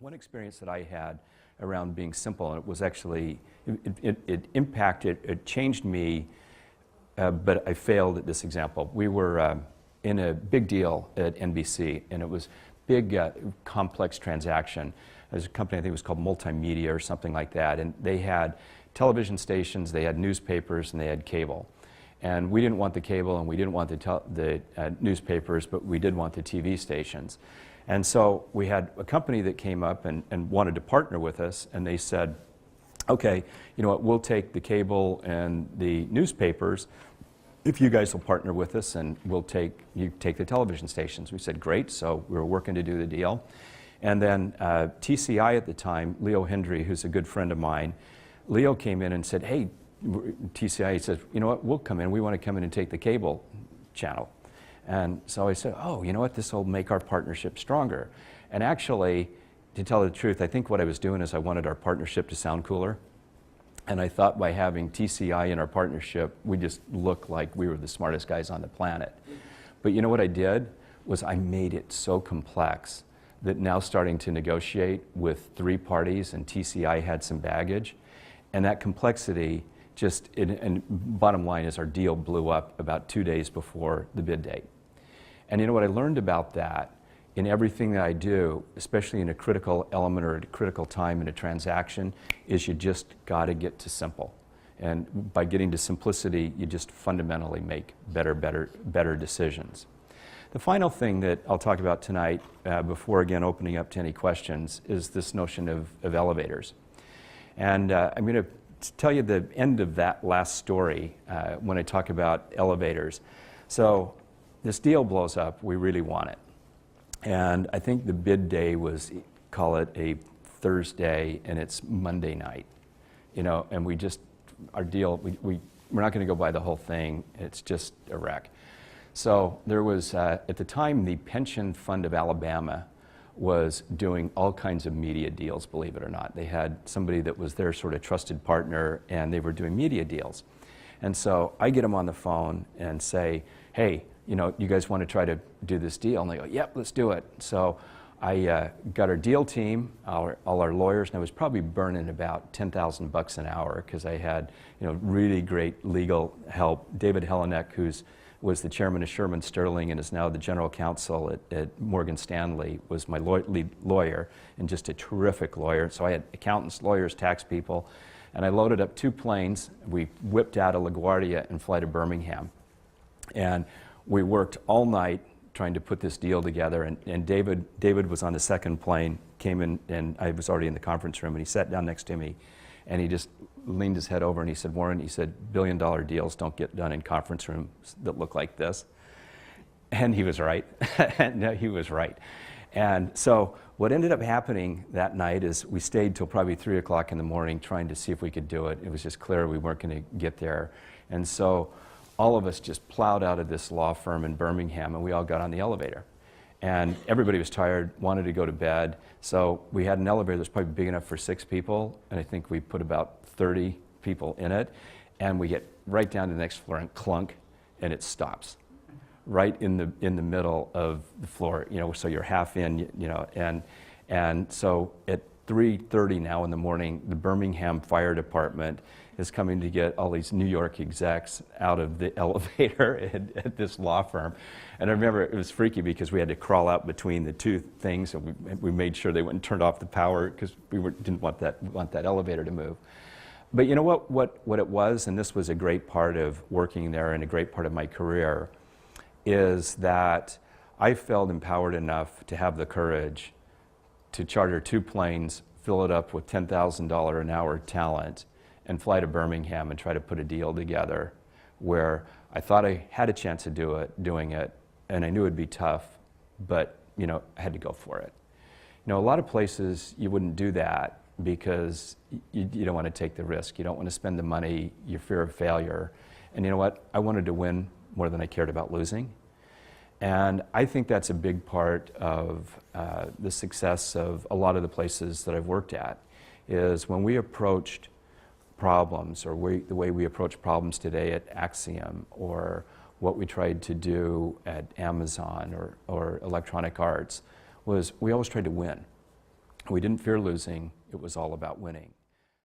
One experience that I had around being simple, and it was actually, it impacted, it changed me, but I failed at this example. We were in a big deal at NBC, and it was big, complex transaction. There's a company, I think it was called Multimedia or something like that, and they had television stations, they had newspapers, and they had cable. And we didn't want the cable, and we didn't want the newspapers, but we did want the TV stations. And so we had a company that came up and wanted to partner with us, and they said, okay, you know what, we'll take the cable and the newspapers if you guys will partner with us, and you take the television stations. We said, great, so we were working to do the deal. And then TCI at the time, Leo Hendry, who's a good friend of mine, Leo came in and said, hey, TCI says, you know what, we'll come in, we want to come in and take the cable channel. And so I said, oh, you know what, this will make our partnership stronger. And actually, to tell the truth, I think what I was doing is I wanted our partnership to sound cooler. And I thought by having TCI in our partnership, we just looked like we were the smartest guys on the planet. But you know what I did? Was I made it so complex that now starting to negotiate with 3 parties, and TCI had some baggage. And that complexity just, and bottom line is our deal blew up about 2 days before the bid date. And you know what I learned about that in everything that I do, especially in a critical element or a critical time in a transaction, is you just got to get to simple. And by getting to simplicity, you just fundamentally make better decisions. The final thing that I'll talk about tonight, before again opening up to any questions, is this notion of elevators. And I'm going to tell you the end of that last story when I talk about elevators. So this deal blows up, we really want it. And I think the bid day was, call it a Thursday, and it's Monday night. You know, and we just, our deal, we're not going to go buy the whole thing, it's just a wreck. So there was, at the time, the Pension Fund of Alabama was doing all kinds of media deals, believe it or not. They had somebody that was their sort of trusted partner, and they were doing media deals. And so I get them on the phone and say, hey, you know, you guys want to try to do this deal? And they go, yep, let's do it. So I got our deal team, all our lawyers, and I was probably burning about $10,000 an hour because I had, you know, really great legal help. David Helenek, was the chairman of Sherman Sterling and is now the general counsel at Morgan Stanley, was my lead lawyer, and just a terrific lawyer. So I had accountants, lawyers, tax people, and I loaded up 2 planes. We whipped out of LaGuardia and fly to Birmingham. And we worked all night trying to put this deal together, and David was on the second plane, came in, and I was already in the conference room, and he sat down next to me, and he just leaned his head over and he said, Warren, he said, billion-dollar deals don't get done in conference rooms that look like this. And he was right. No, he was right. And so what ended up happening that night is we stayed till probably 3 o'clock in the morning trying to see if we could do it. It was just clear we weren't going to get there. And so all of us just plowed out of this law firm in Birmingham, and we all got on the elevator. And everybody was tired, wanted to go to bed. So we had an elevator that was probably big enough for 6 people, and I think we put about 30 people in it. And we get right down to the next floor and clunk, and it stops right in the middle of the floor. You know, so you're half in, you know, and so at 3:30 now in the morning, the Birmingham Fire Department is coming to get all these New York execs out of the elevator at this law firm. And I remember it was freaky because we had to crawl out between the 2 things, and we made sure they went and turned off the power because didn't want that elevator to move. But you know what it was, and this was a great part of working there and a great part of my career, is that I felt empowered enough to have the courage to charter 2 planes, fill it up with $10,000 an hour talent, and fly to Birmingham and try to put a deal together where I thought I had a chance of doing it, and I knew it'd be tough, but you know, I had to go for it. You know, a lot of places you wouldn't do that because you don't want to take the risk, you don't want to spend the money, your fear of failure. And you know what? I wanted to win more than I cared about losing. And I think that's a big part of the success of a lot of the places that I've worked at, is when we approached problems, or the way we approach problems today at Acxiom, or what we tried to do at Amazon or Electronic Arts, was we always tried to win. We didn't fear losing. It was all about winning.